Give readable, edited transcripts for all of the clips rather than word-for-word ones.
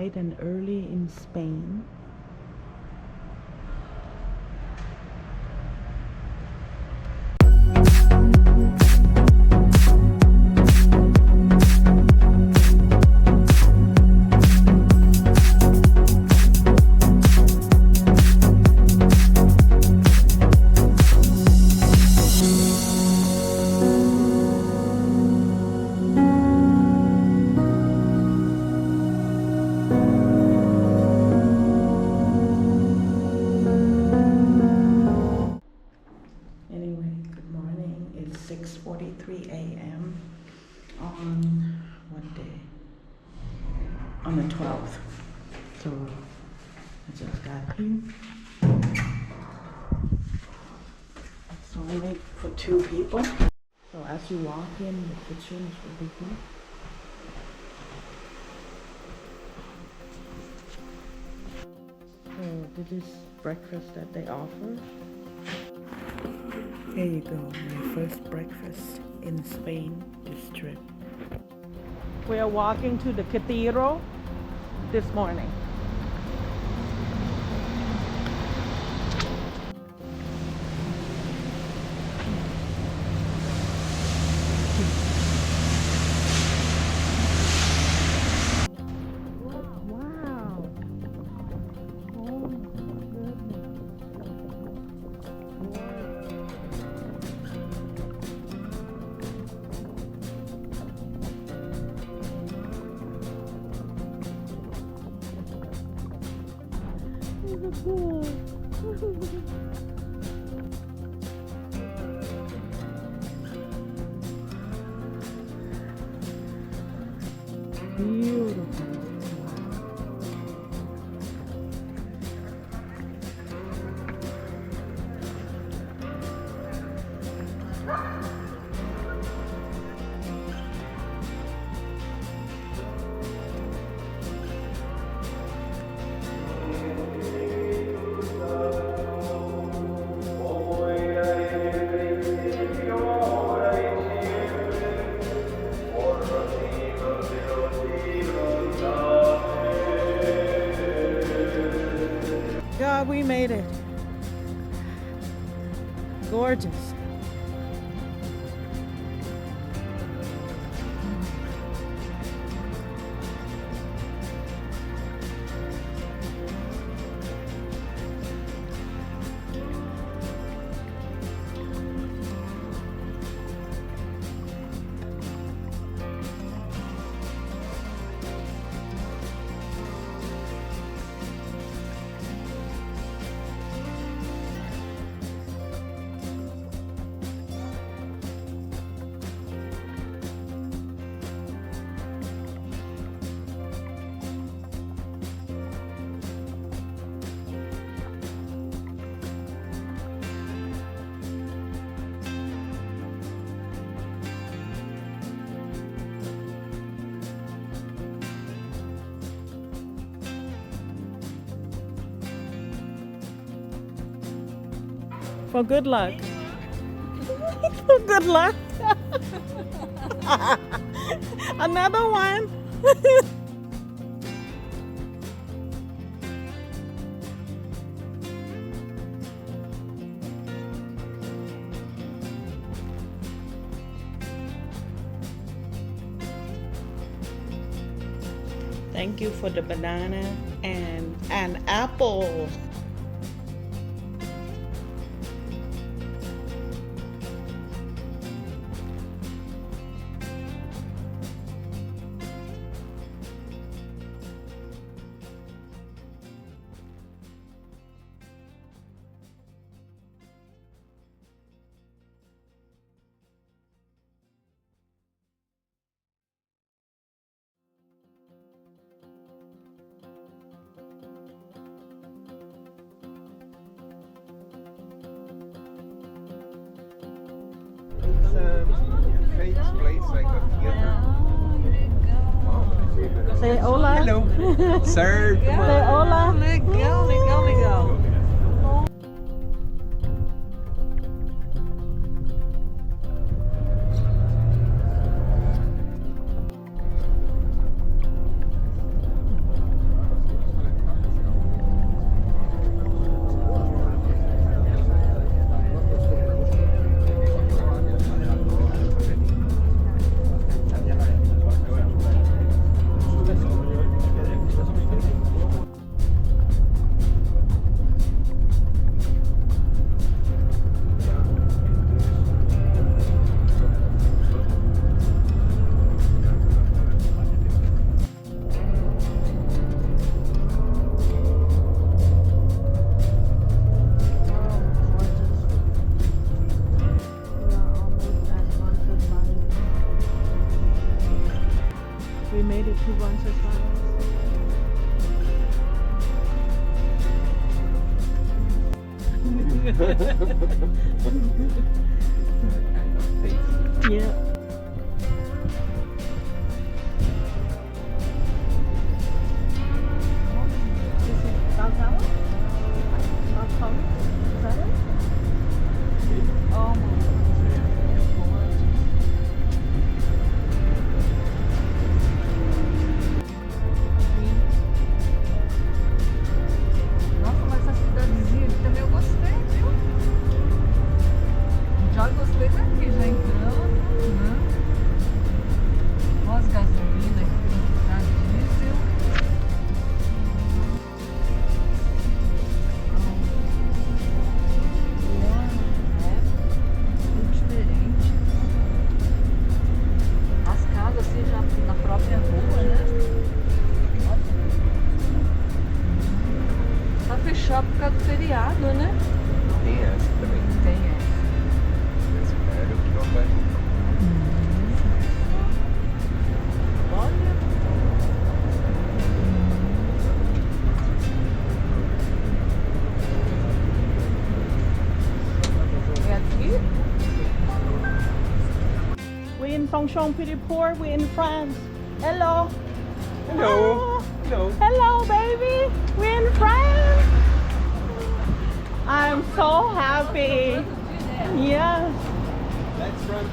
bright and early in Spain. Anyway, good morning. It's 6:43 a.m. on what day? On the 12th. So I just got here. It's only for 2 people. So as you walk in, the kitchen will be here. So this is breakfast that they offer. Here you go, my first breakfast in Spain this trip. We are walking to the cathedral this morning. Wow. Oh my goodness. Cool. Beautiful. God, we made it. Gorgeous. For good luck. For good luck. Another one. Thank you for the banana and an apple. Fake place like a theater. Say hola. Hello. Sir, come on. Say hola. Let go, let go, let go. Yeah. This is Baltower? Baltower? Is that it? Oh my Nossa, mas essa cidadezinha aqui também eu gostei, viu? Já gostei daqui, já entrando, né? Olha as gasolinas aqui, tá diesel. Tudo diferente. As casas assim já na própria rua, né? Tá fechado por causa do feriado, né? Tem essa também. Tem essa. Eu espero que não vai. Olha. É aqui? We in Fengshong pretty poor. We in France. Hello. Hello. Hello. Hello, baby. We in France. I'm so happy. Yes. Let's run.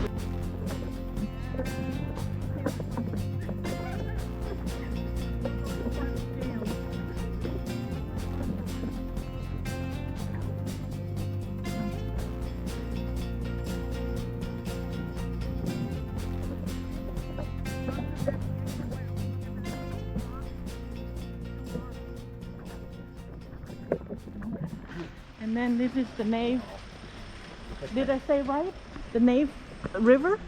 And then this is the Nave. Did I say right? The Nave River?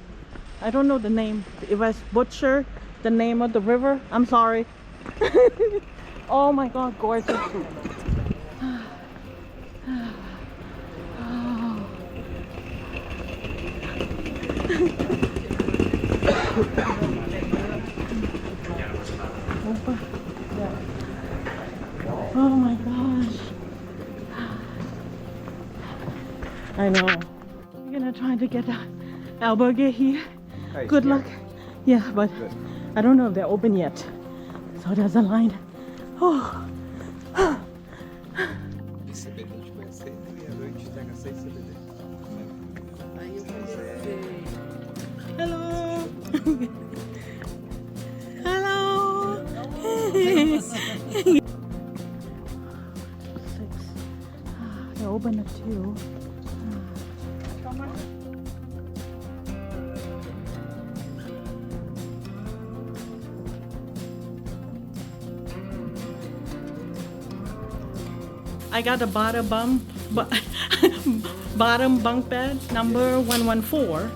I don't know the name. If I butcher the name of the river, I'm sorry. Oh my God, gorgeous. Oh my gosh. I know. We're gonna try to get the albergue here. Nice, Good yeah. luck. Yeah, but Good. I don't know if they're open yet. So there's a line. Oh. E CBD tipo é 6 e à noite pega 6 CBD. Aí eu pensei. Hello. Hello. Six. They're open at 2. I got a bottom bunk bed number 114.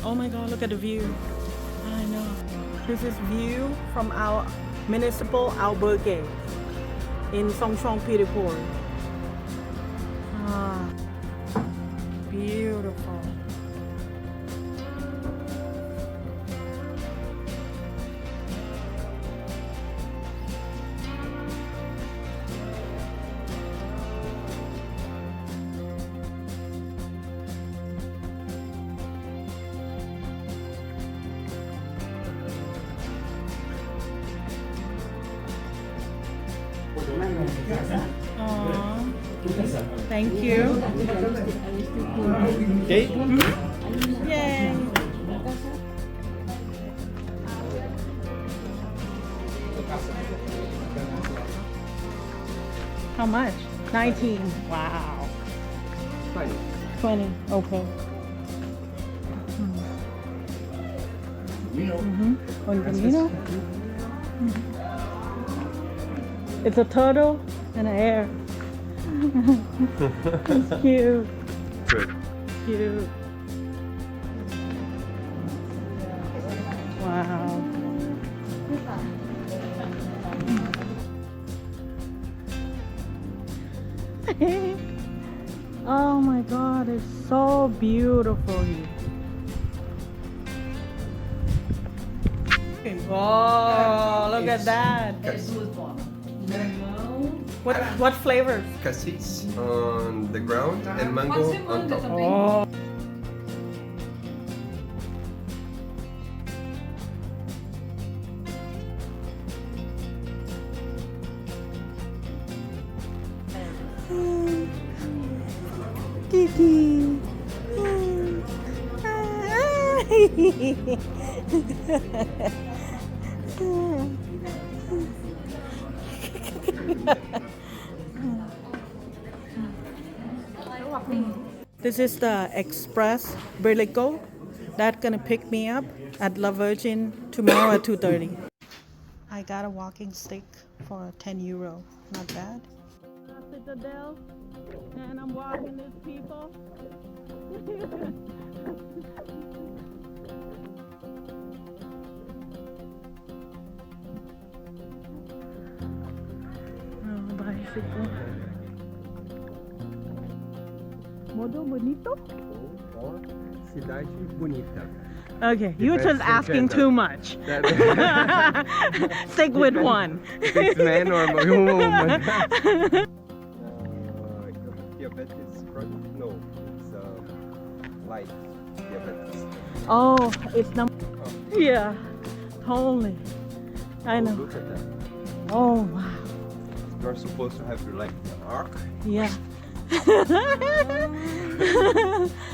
Oh my God, look at the view. I know. This is view from our municipal albergue in Fengshong Piripur. Ah, beautiful. Aww. Thank you. Okay. Yay. How much? 19. Wow. 20. Okay. On Camino? It's a turtle and an hare. It's cute. Good. Cute. Wow. Oh my God, it's so beautiful here. Oh, look at It's- that. What flavors? Cassis on the ground and mango Pode ser on manga top. também. Oh. Kiki. This is the express Berlico that's gonna pick me up at La Virgin tomorrow at 2:30. I got a walking stick for 10 euro. Not bad. Citadel, and I'm walking these people. Oh, bicycle. Modo bonito? Or Cidade Bonita. Okay, you were Depends just on asking gender. too much. Stick with one. If it's man or woman. Diabetes product? No, it's light diabetes. Oh, it's number. Oh, Yeah, totally. I know. Look at that. Oh, wow. You're supposed to have like the arc, Yeah.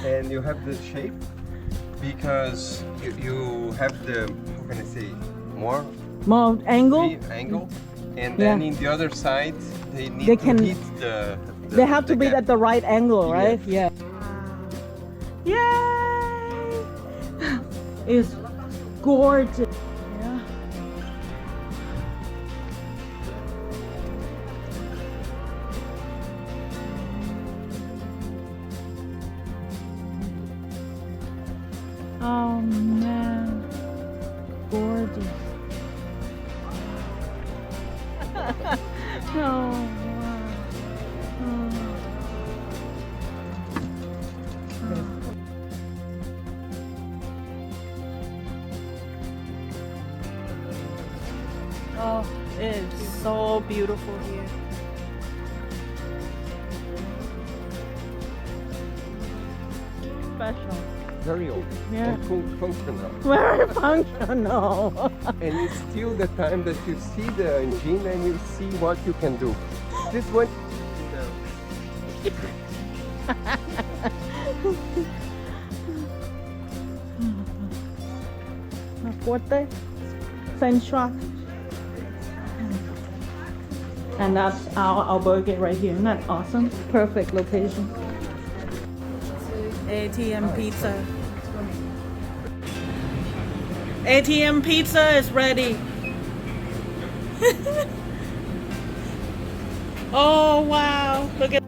and you have the shape because you have the, how can I say, more More angle. free angle, and then Yeah. in the other side they need They to can- hit the They have to the be gap. at the right angle, right? Yes. Yeah. Yay! It's gorgeous. Yeah. Oh man, gorgeous. Oh wow. Oh, it's so beautiful here. Special. Very old Yeah. and functional. Very functional. And it's still the time that you see the engine and you see what you can do. This one. Forte, sensual. And that's our albergue right here. Isn't that awesome? Perfect location. ATM pizza. ATM pizza is ready. Oh wow, look at